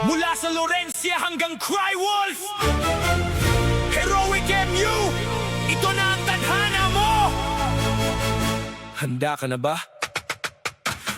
Mula sa Lorencia hanggang Crywolf, Heroic MU, ito na ang tadhana mo. Handa ka na ba?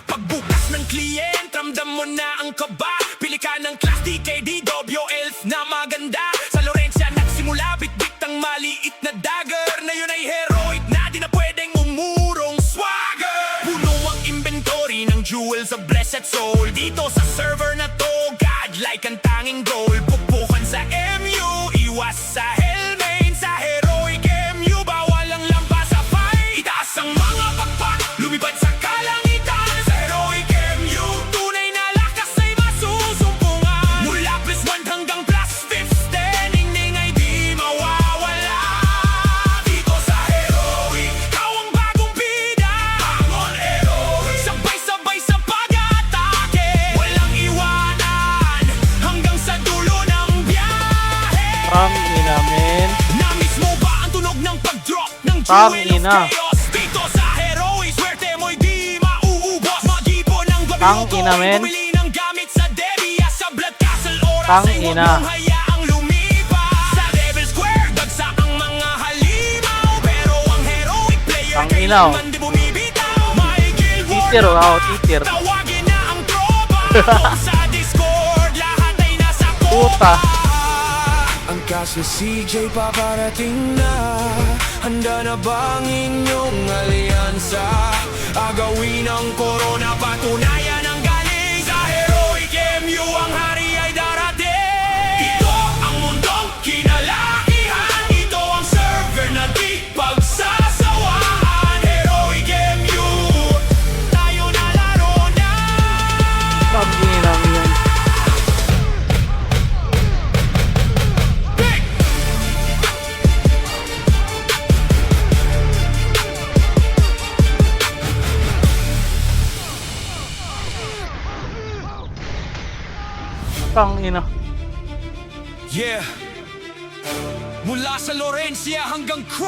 Pagbukas ng kliyent, ramdam mo na ang kaba. Pili ka ng Class DKD, Dobyo Elf na maganda. Sa Lorencia nagsimula, bitbit ang maliit na dagger na yun ay heroic na di na pwedeng umurong swagger. Puno ang inventory ng jewels of blessed soul. Dito sa server na to, godlike ang tanging goal. Pupukan sa MU, iwas sa Hellmane. Sa Heroic MU, bawal ang lampas sa fight. Itaas ang mga pakpak, lumipad sa kalangitan. Sa Heroic MU, tunay na lakas ay masusumpungan. Mula +1 hanggang +15, ningning ay di mawawala. Dito sa Heroic, ikaw ang bagong bida. Bangon Heroic, sabay-sabay sa pag-atake. Walang iwanan, hanggang sa dulo ng biyahe. Tangina, men. Namiss mo ba ang tunog ng pag-drop ng Jewel of Tangina. Chaos? Dito sa Heroic, swerte mo'y di mauubos. Mag-ipon ng gabi mo Tangina, ko, men. bumili ng gamit sa Devia. Sa Blood Castle, oras ay huwag Tangina. mong hayaang lumipas. Sa Devil Square, dagsa ang mga halimaw. Pero ang Heroic player Tangina, oh. kailanman di bumibitaw. May Guild War Teacher, na, wow, teacher. tawagin na ang tropa. Kung sa Discord, lahat ay nasa Puta. ang Castle CJ paparating na. Handa na bang inyong alyansa? Agawin ang corona, patunayan ang galing. Sa Heroic MU, ang hari ay darating. Ito ang mundong kinalakihan. Ito ang server na di pagsasawaan. Heroic MU, tayo na laro na. Tangina, men. Tangina. Yeah. Mula sa Lorencia hanggang